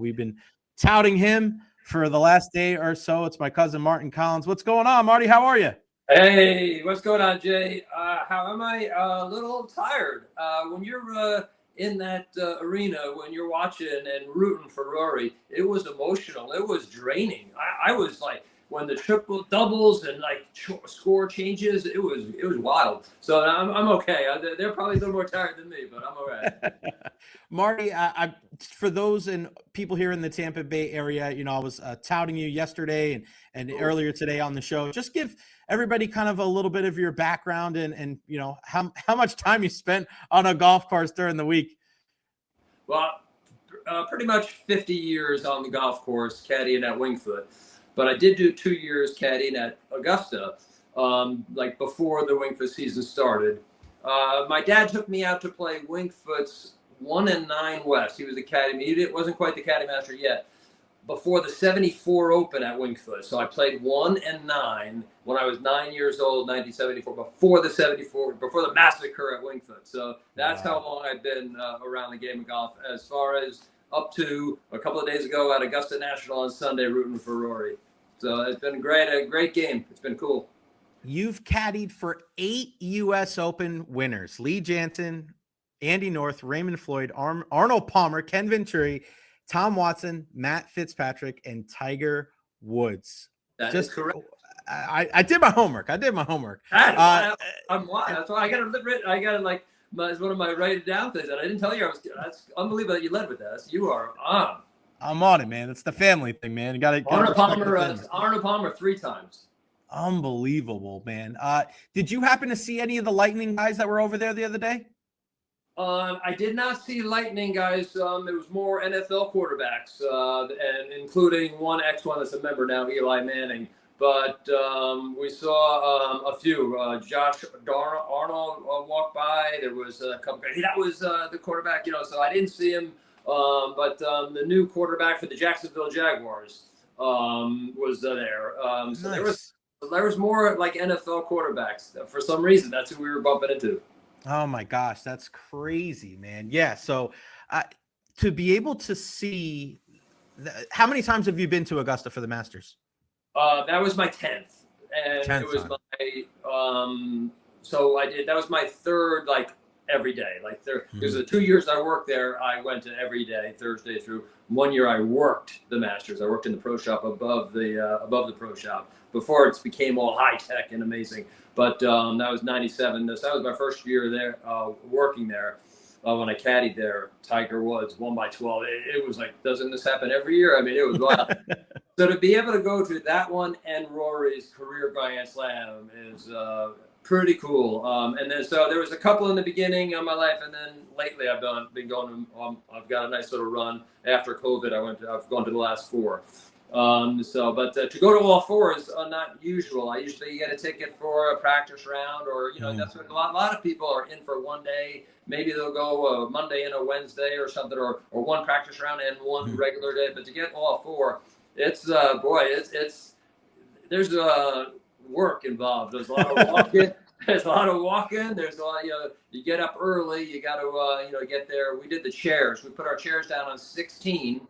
We've been touting him for the last day or so. It's my cousin Martin Collins. What's going on, Marty? How are you? Hey, what's going on, Jay? How am I? A little tired. When you're in that arena, when you're watching and rooting for Rory, it was emotional. It was draining. I was like, when the triple doubles and like score changes, it was wild. So I'm okay. They're probably a little more tired than me, but I'm all right. Marty, I for those and people here in the Tampa Bay area, I was touting you yesterday and earlier today on the show. Just give everybody kind of a little bit of your background and how much time you spent on a golf course during the week. Well, pretty much 50 years on the golf course, caddying at Wingfoot. But I did do 2 years caddying at Augusta, like before the Wingfoot season started. My dad took me out to play Wingfoot's 1 and 9 West. He was the caddy. He wasn't quite the caddy master yet. Before the 74 Open at Wingfoot. So I played 1 and 9 when I was 9 years old, 1974, before the massacre at Wingfoot. So that's how long I've been around the game of golf, as far as up to a couple of days ago at Augusta National on Sunday rooting for Rory. So it's been a great game. It's been cool. You've caddied for 8 U.S. Open winners: Lee Janzen, Andy North, Raymond Floyd, Arnold Palmer, Ken Venturi, Tom Watson, Matt Fitzpatrick, and Tiger Woods. That is correct. I did my homework. That's why I got it like it's one of my write it down things, and I didn't tell you that's unbelievable that you led with that. You are on. I'm on it, man. It's the family thing, man. You got to Arnold Palmer 3 times. Unbelievable, man. Did you happen to see any of the Lightning guys that were over there the other day? I did not see Lightning guys. It was more NFL quarterbacks, and including one ex-one that's a member now, Eli Manning. But we saw a few. Josh Arnold walked by. There was a couple. That was the quarterback, so I didn't see him. But the new quarterback for the Jacksonville Jaguars was there. So nice. there was more like NFL quarterbacks. For some reason, that's who we were bumping into. Oh my gosh, that's crazy, man. Yeah. So to be able to see, how many times have you been to Augusta for the Masters? That was my 10th, and it was my so I did. That was my third, like every day. Like there's the 2 years I worked there. I went to every day, Thursday through. 1 year I worked the Masters. I worked in the pro shop above the pro shop before it became all high tech and amazing. But that was 97. So that was my first year there, working there. When I caddied there, Tiger Woods won by 12. It was like, doesn't this happen every year? I mean, it was wild. So to be able to go to that one and Rory's career Grand Slam is pretty cool. And then so there was a couple in the beginning of my life, and then lately I've been going. I've got a nice little run after COVID. I've gone to the last 4. But to go to all 4 is not usual. I usually get a ticket for a practice round, or that's what a lot of people are in for one day. Maybe they'll go a Monday and a Wednesday or something, or one practice round and one regular day. But to get all 4, it's there's work involved. There's a lot of walking. There's a lot of walking. There's a lot. You get up early. You got to get there. We did the chairs. We put our chairs down on 16.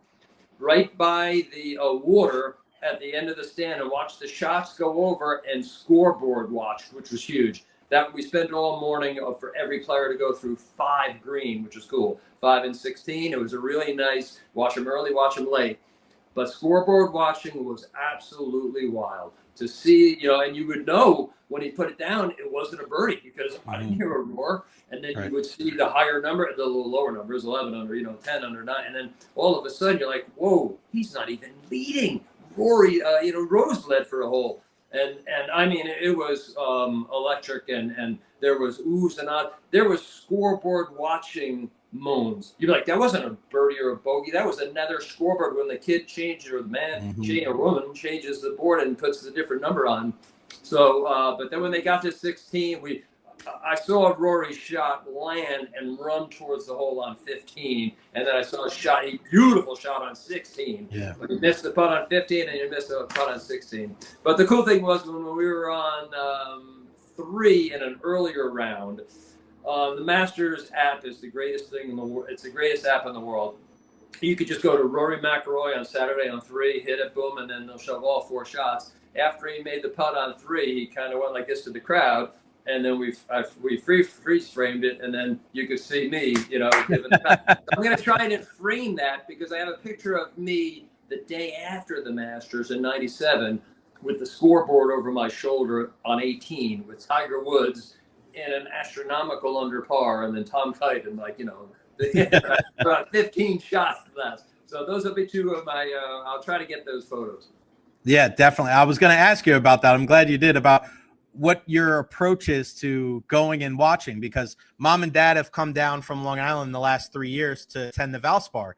Right by the water at the end of the stand, and watched the shots go over and scoreboard watched, which was huge. That we spent all morning for every player to go through 5 green, which was cool. 5 and 16. It was a really nice, watch them early, watch them late. But scoreboard watching was absolutely wild to see, and you would know when he put it down, it wasn't a birdie, because I didn't hear a roar. And then you would see the higher number, the little lower numbers, 11 under, 10 under 9. And then all of a sudden you're like, whoa, he's not even leading. Rory, Rose led for a hole. And I mean, it was electric, and there was oohs and ahs. There was scoreboard watching moans. You'd be like, that wasn't a birdie or a bogey. That was another scoreboard when the kid changes, or the man or woman changes the board and puts the different number on. So, but then when they got to 16, I saw Rory's shot land and run towards the hole on 15, and then I saw a beautiful shot on 16. Yeah. But he missed the putt on 15, and he missed the putt on 16. But the cool thing was when we were on 3 in an earlier round, the Masters app is the greatest thing in the world. It's the greatest app in the world. You could just go to Rory McIlroy on Saturday on 3, hit it, boom, and then they'll show all 4 shots. After he made the putt on 3, he kind of went like this to the crowd, and then we freeze framed it, and then you could see me, giving it back. So I'm going to try and frame that because I have a picture of me the day after the Masters in '97 with the scoreboard over my shoulder on 18 with Tiger Woods in an astronomical under par, and then Tom Kite and about 15 shots left. So those will be 2 of my. I'll try to get those photos. Yeah, definitely. I was going to ask you about that. I'm glad you did, about what your approach is to going and watching, because Mom and Dad have come down from Long Island the last 3 years to attend the Valspar,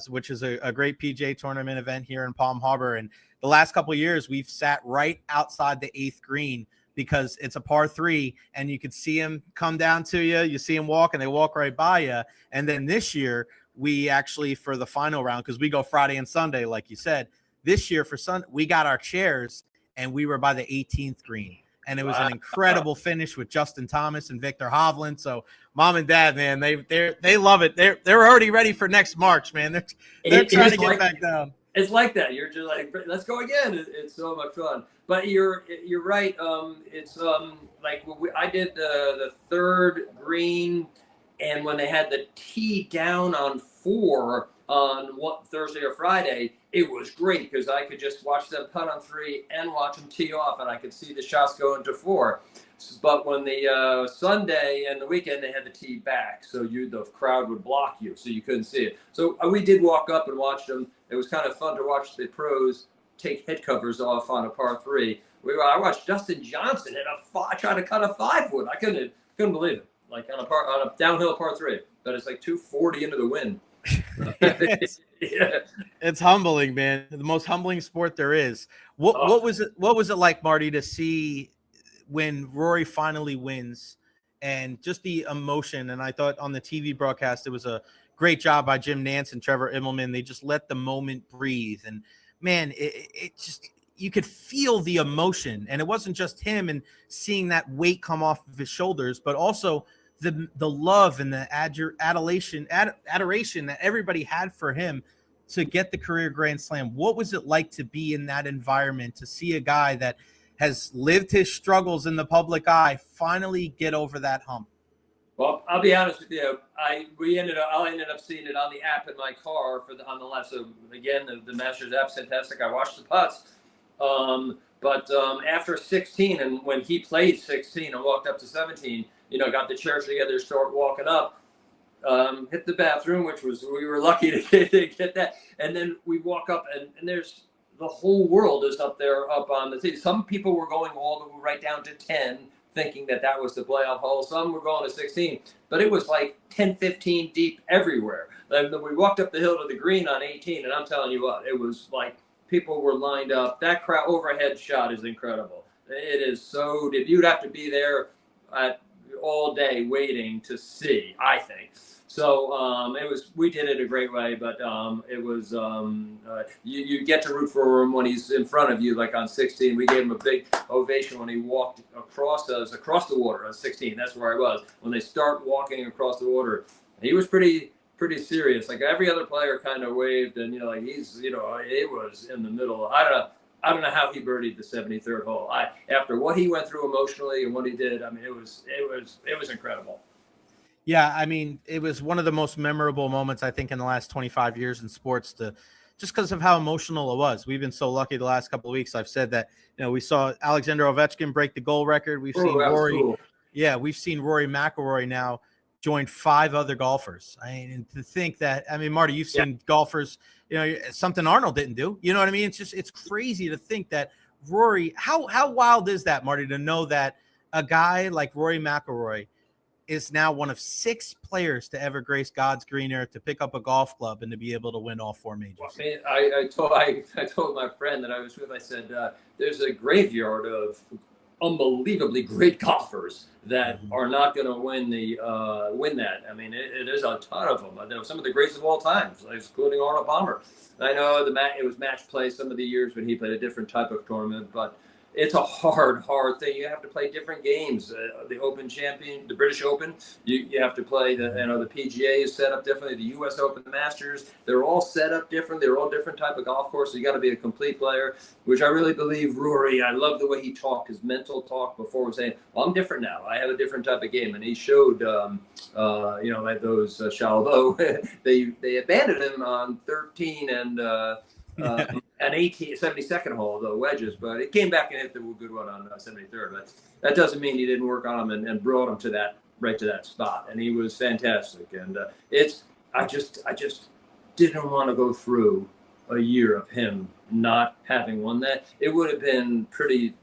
which is a great PGA tournament event here in Palm Harbor. And the last couple of years, we've sat right outside the 8th green because it's a par 3 and you could see them come down to you. You see them walk and they walk right by you. And then this year, we actually, for the final round, because we go Friday and Sunday, like you said, this year for Sunday, we got our chairs and we were by the 18th green. And it was an incredible finish with Justin Thomas and Victor Hovland. So Mom and Dad, man, they love it. They're already ready for next March, man. They're trying to get back down. It's like that. You're just like, let's go again. It's so much fun. But you're right. It's like I did the 3rd green, and when they had the tee down on 4 on Thursday or Friday, it was great because I could just watch them putt on 3 and watch them tee off, and I could see the shots go into 4. But when the Sunday and the weekend, they had the tee back, so the crowd would block you, so you couldn't see it. So we did walk up and watch them. It was kind of fun to watch the pros take head covers off on a par 3. I watched Dustin Johnson try to cut a 5-wood. I couldn't believe it. Like on a downhill par 3, but it's like 240 into the wind. Yeah. It's humbling, man. The most humbling sport there is. What was it like, Marty, to see when Rory finally wins and just the emotion? And I thought on the TV broadcast, it was a great job by Jim Nance and Trevor Immelman. They just let the moment breathe. And man, it just, you could feel the emotion. And it wasn't just him and seeing that weight come off of his shoulders, but also the love and the adoration that everybody had for him to get the career Grand Slam. What was it like to be in that environment, to see a guy that has lived his struggles in the public eye finally get over that hump? Well, I'll be honest with you. I ended up seeing it on the app in my car on the left. So again, the Masters app's fantastic. I watched the putts. But after 16, and when he played 16 and walked up to 17, got the chairs together, start walking up, hit the bathroom, which we were lucky to get that. And then we walk up, and there's the whole world is up there, up on the tee. Some people were going all the way right down to 10, thinking that was the playoff hole. Some were going to 16, but it was like 10, 15 deep everywhere. And then we walked up the hill to the green on 18, and I'm telling you what, it was like people were lined up. That crowd overhead shot is incredible. It is so. You'd have to be there all day waiting to see, I think. So we did it a great way, but it was you get to root for him when he's in front of you, like on 16. We gave him a big ovation when he walked across the water on 16. That's where I was when they start walking across the water. He was pretty serious. Like every other player kind of waved, and he's it was in the middle. I don't know how he birdied the 73rd hole. After what he went through emotionally and what he did, I mean, it was incredible. Yeah, I mean, it was one of the most memorable moments, I think, in the last 25 years in sports, just because of how emotional it was. We've been so lucky the last couple of weeks. I've said that, we saw Alexander Ovechkin break the goal record. We've seen Rory. Cool. Yeah, we've seen Rory McIlroy now join 5 other golfers. I mean, and to think that, Marty, you've seen golfers, something Arnold didn't do. You know what I mean? It's crazy to think that Rory, how wild is that, Marty, to know that a guy like Rory McIlroy is now one of 6 players to ever grace God's green earth, to pick up a golf club and to be able to win all 4 majors. Well, I told my friend that I was with, I said, there's a graveyard of unbelievably great golfers that are not going to win that. I mean, it is a ton of them. Some of the greatest of all time, including Arnold Palmer. I know it was match play some of the years when he played a different type of tournament, but it's a hard thing. You have to play different games. The Open champion, the British Open, you have to play the PGA is set up differently. The U.S. Open, the Masters, they're all set up different. They're all different type of golf courses. You got to be a complete player, which I really believe Rory. I love the way he talked, his mental talk before saying, "Well, I'm different now. I have a different type of game," and he showed, at those although they abandoned him on 13 and. An 72nd hole, the wedges, but it came back and hit the good one on 73rd. But that doesn't mean he didn't work on him and brought him to that spot. And he was fantastic. And I just didn't want to go through a year of him not having won that. It would have been pretty.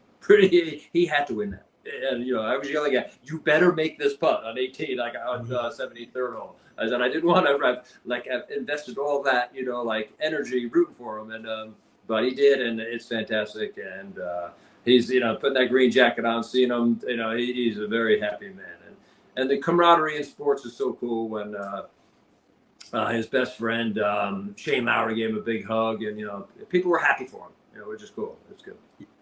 He had to win that. And I was yelling at, "You better make this putt on 18, like on 73rd hole." I said I didn't want to have invested all that energy rooting for him, and but he did, and it's fantastic. And he's putting that green jacket on, seeing him, he's a very happy man, and the camaraderie in sports is so cool. When his best friend Shane Lowry gave him a big hug, and people were happy for him, which is cool. It's good.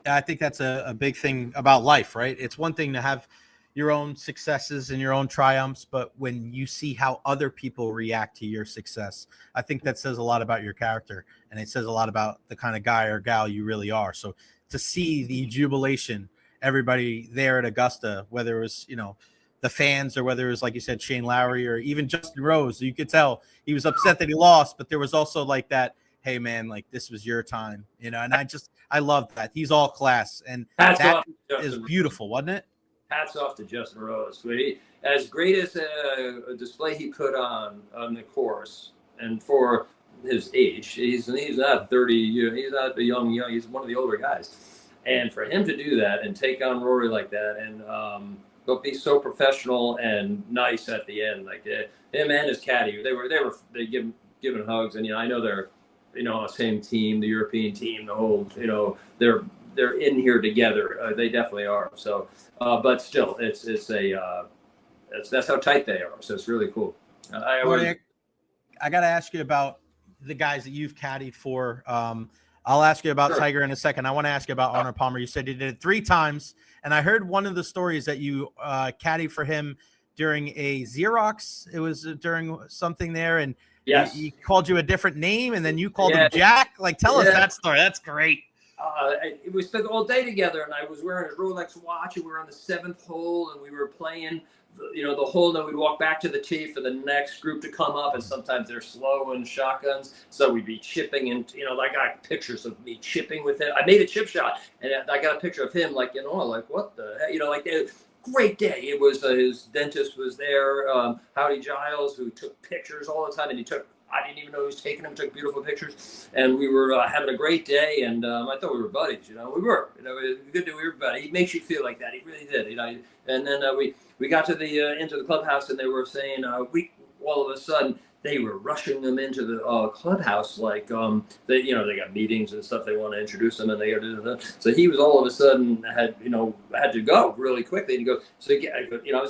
I think that's a big thing about life, right? It's one thing to have your own successes and your own triumphs, but when you see how other people react to your success, I think that says a lot about your character, and it says a lot about the kind of guy or gal you really are. So to see the jubilation, everybody there at Augusta, whether it was, the fans or whether it was, like you said, Shane Lowry or even Justin Rose, you could tell he was upset that he lost, but there was also like that, hey man, like this was your time, and I love that. He's all class, and that is beautiful, wasn't it? Hats off to Justin Rose. As great as a display he put on the course, and for his age, he's not 30. He's not the young. He's one of the older guys, and for him to do that and take on Rory like that, and but be so professional and nice at the end, like him and his caddy, they giving hugs, and I know they're same team, the European team, the whole they're in here together. They definitely are. So, but still, that's how tight they are. So it's really cool. I got to ask you about the guys that you've caddied for. I'll ask you about Sure. Tiger in a second. I want to ask you about Arnold Palmer. You said you did it 3 times, and I heard one of the stories that you caddied for him during a Xerox. It was during something there, and yes, he called you a different name, and then you called him Jack. Like, tell us that story. That's great. We spent all day together, and I was wearing his Rolex watch, and we were on the 7th hole, and we were playing, the hole, and then we'd walk back to the tee for the next group to come up, and sometimes they're slow and shotguns, so we'd be chipping, and, I got pictures of me chipping with him. I made a chip shot, and I got a picture of him, like, what the heck, great day. It was his dentist was there, Howdy Giles, who took pictures all the time, and I didn't even know he was taking them, took beautiful pictures, and we were having a great day, and I thought we were buddies, we were, it was good that we were buddies. He makes you feel like that, he really did, and then we got to into the clubhouse, and they were saying, all of a sudden, they were rushing them into the clubhouse, like they got meetings and stuff, they want to introduce them, and they got to do that. So he was all of a sudden had to go really quickly, and he goes, so I go, do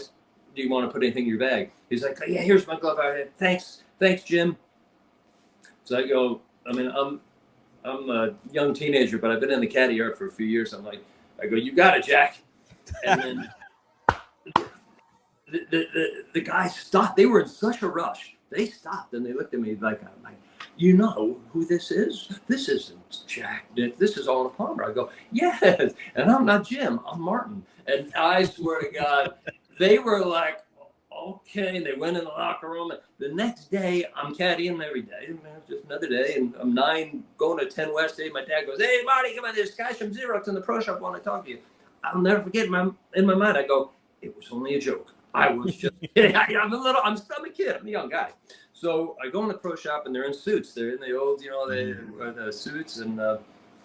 you want to put anything in your bag? He's like, yeah, here's my glove. Thanks, Jim. So I go, I'm a young teenager, but I've been in the caddy yard for a few years. I go, you got it, Jack. And then the guys stopped. They were in such a rush. They stopped and they looked at me like, you know who this is? This isn't Jack. This is Arnold Palmer. I go, yes. And I'm not Jim. I'm Martin. And I swear to God, they were like, okay, and they went in the locker room. The next day, I'm caddying every day. It's just another day, and I'm 9 going to 10 West Day. My dad goes, hey, Marty, come on, there's guys from Xerox in the pro shop want to talk to you. I'll never forget in my mind, I go, it was only a joke. I was just kidding. I'm a kid. I'm a young guy. So I go in the pro shop, and they're in suits. They're in the old, the suits, and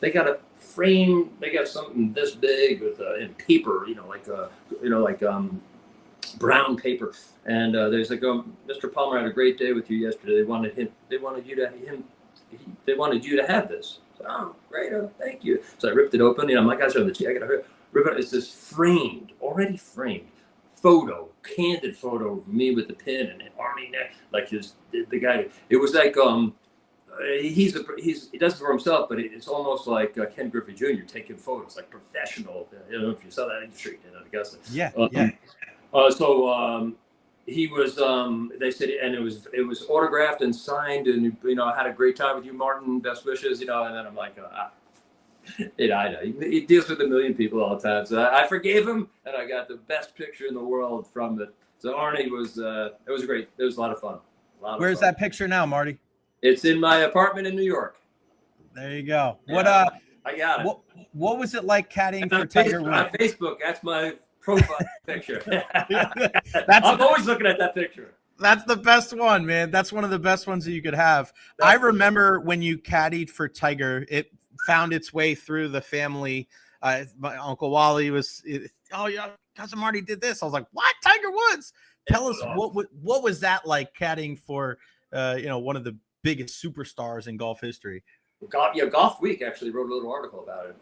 they got a frame. They got something this big with in paper, like brown paper, and there's like, Mr. Palmer had a great day with you yesterday. They wanted you to have this. So, oh, great, thank you. So I ripped it open. My guys are on the tee. I gotta rip it. It's this already framed photo, candid photo of me with the pin and Arnie neck, like the guy. It was like he does it for himself, but it's almost like Ken Griffey Jr. taking photos, like professional. I don't know if you saw that industry in Augusta. Yeah, So he was. They said, and it was autographed and signed, and I had a great time with you, Martin. Best wishes, And then I'm like, I know he deals with a million people all the time, so I forgave him, and I got the best picture in the world from it. So Arnie was. It was great. It was a lot of fun. Where's that picture now, Marty? It's in my apartment in New York. There you go. Yeah, I got it. What was it like caddying for Tiger Woods? On Facebook, that's my profile picture. I'm always looking at that picture. That's the best one, man. That's one of the best ones that you could have. I remember when you caddied for Tiger, it found its way through the family. My Uncle Wally was, oh yeah, cousin Marty did this. I was like, what? Tiger Woods? Tell us what was that like caddying for one of the biggest superstars in golf history? Golf Week actually wrote a little article about it.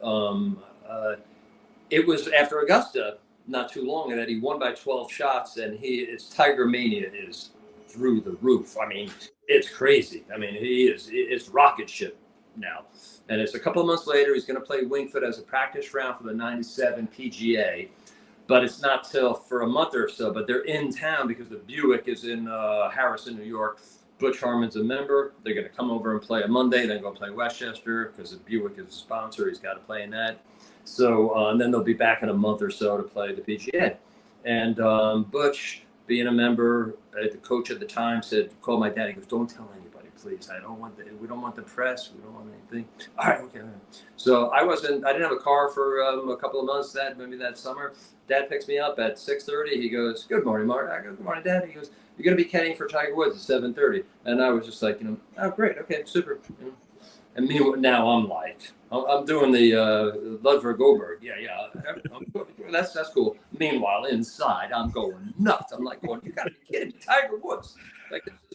It was after Augusta, not too long, and that he won by 12 shots, and his Tiger mania is through the roof. I mean, it's crazy. I mean, it's rocket ship now. And it's a couple of months later, he's going to play Winged Foot as a practice round for the 97 PGA. But it's not till for a month or so. But they're in town because the Buick is in Harrison, New York. Butch Harmon's a member. They're going to come over and play on Monday, then go play Westchester because the Buick is a sponsor. He's got to play in that. So and then they'll be back in a month or so to play the PGA. And Butch, being a member, the coach at the time said, call my dad. He goes, don't tell anybody, please. We don't want the press. We don't want anything. All right, okay. So I didn't have a car for a couple of months, maybe that summer. Dad picks me up at 6:30. He goes, good morning, Mark. I go, good morning, Dad. He goes, you're going to be caddying for Tiger Woods at 7:30. And I was just like, oh, great. Okay, super. And meanwhile, now I'm like, I'm doing the Ludwig Goldberg. Yeah. That's cool. Meanwhile, inside, I'm going nuts. I'm like, you got to be kidding me. Tiger Woods.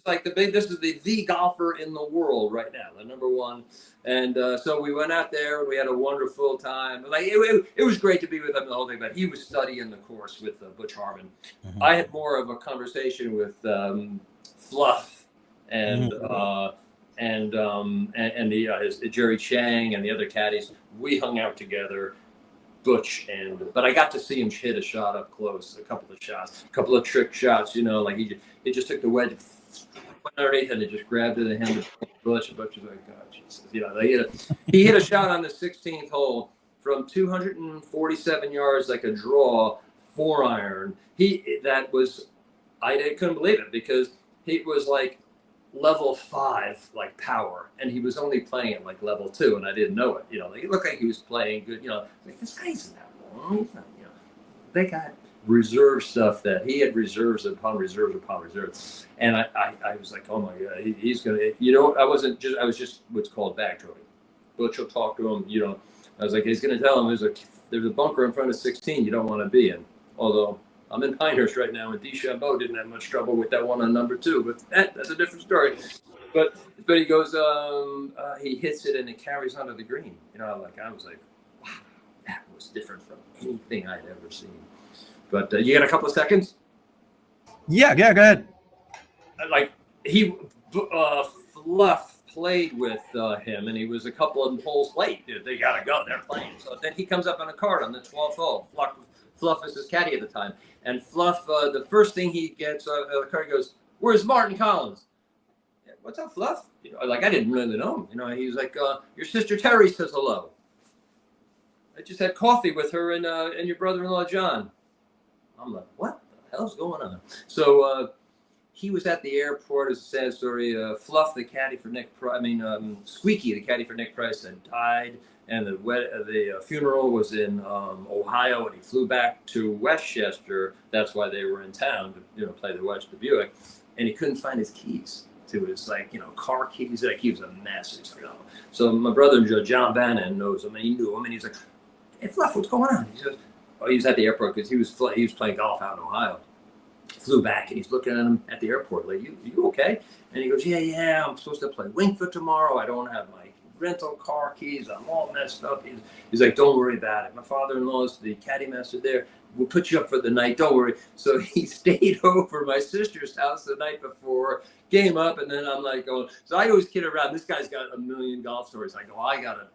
This is the golfer in the world right now, the number one. And so we went out there and we had a wonderful time. Like it was great to be with him the whole thing, but he was studying the course with Butch Harmon. Mm-hmm. I had more of a conversation with Fluff and Jerry Chang and the other caddies. We hung out together, Butch, but I got to see him hit a shot up close, a couple of trick shots, like he just took the wedge underneath and he just grabbed it and handed it to Butch. And Butch was like, God, Jesus. He hit a shot on the 16th hole from 247 yards, like a draw, 4-iron. I couldn't believe it because he was like level 5, like power, and he was only playing at like level 2, and I didn't know it. He looked like he was playing good. Like this guy isn't that long. He's not, they got reserve stuff that he had reserves upon reserves upon reserves, and I was like, oh my God, he's gonna. I was just what's called backtrolling. Butch will talk to him. I was like, he's gonna tell him there's a bunker in front of 16 you don't want to be in. Although I'm in Pinehurst right now, and DeChambeau didn't have much trouble with that one on number 2, but that's a different story. But he goes, he hits it and it carries onto the green. I was like, wow, that was different from anything I'd ever seen. But you got a couple of seconds? Yeah, go ahead. Fluff played with him, and he was a couple of holes late. They got to go. They're playing. So then he comes up on a card on the 12th hole. Fluff is his caddy at the time. And Fluff, the first thing he gets the card, he goes, where's Martin Collins? Yeah, what's up, Fluff? I didn't really know him. He was like, your sister Terry says hello. I just had coffee with her and your brother-in-law, John. I'm like, what the hell's going on? So he was at the airport. It's a sad story. Fluff, the caddy for Squeaky, the caddy for Nick Price, had died. And the funeral was in Ohio, and he flew back to Westchester. That's why they were in town to play the Buick. And he couldn't find his keys to his car keys. He was a mess. He's like, oh. So my brother John Bannon knows him, and he knew him, and he's like, hey Fluff, what's going on? He says, he was at the airport because he was playing golf out in Ohio. Flew back and he's looking at him at the airport like, you okay? And he goes, yeah, I'm supposed to play Winged Foot tomorrow. I don't have my rental car keys. I'm all messed up. He's like, don't worry about it. My father-in-law is the caddy master there. We'll put you up for the night. Don't worry. So he stayed over my sister's house the night before, came up, and then I'm like, so I always kid around. This guy's got a million golf stories. I go, I got a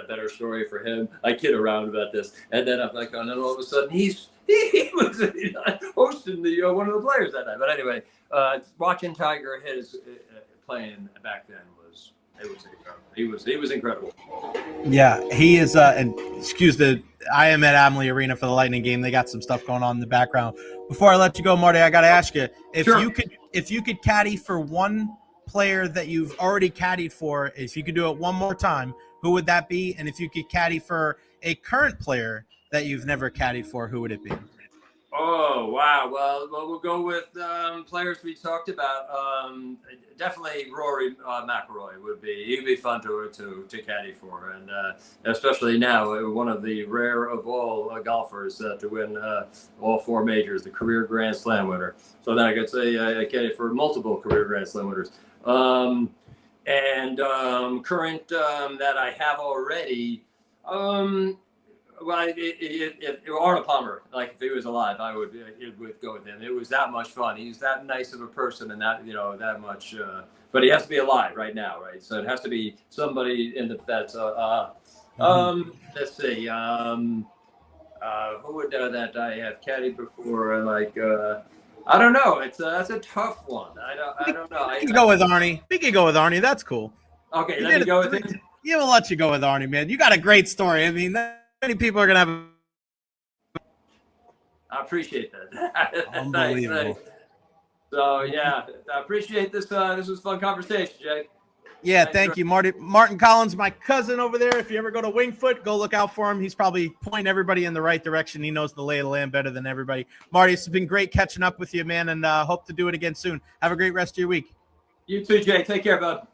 better story for him. I kid around about this. And then I'm like, and then all of a sudden he was hosting one of the players that night. But anyway, watching Tiger hit his playing back then was incredible. He was incredible. Yeah, he is. And I am at Amalie Arena for the Lightning game. They got some stuff going on in the background. Before I let you go, Marty, I got to ask you if you could caddy for one player that you've already caddied for, if you could do it one more time, who would that be? And if you could caddy for a current player that you've never caddied for, who would it be? Oh, wow. Well, we'll go with players we talked about. Definitely Rory McIlroy would be. He'd be fun to caddy for, and especially now, one of the rare of all golfers to win all four majors, the career Grand Slam winner. So then I could say I caddy for multiple career Grand Slam winners. And current that I have already. Well, if Arnold Palmer, like if he was alive, I would go with him. It was that much fun. He's that nice of a person, and that that much. But he has to be alive right now, right? So it has to be somebody that's. Let's see. Who would that I have caddied before? Like I don't know. That's a tough one. I don't know. We can go with Arnie. We can go with Arnie. That's cool. Okay, let me go with him. Yeah, we'll let you go with Arnie, man. You got a great story. I mean, many people are gonna have. I appreciate that. Unbelievable. Nice. So yeah, I appreciate this. This was a fun conversation, Jake. Yeah, thank you, Marty. Martin Collins, my cousin over there. If you ever go to Wingfoot, go look out for him. He's probably pointing everybody in the right direction. He knows the lay of the land better than everybody. Marty, it's been great catching up with you, man, and hope to do it again soon. Have a great rest of your week. You too, Jake. Take care, bud.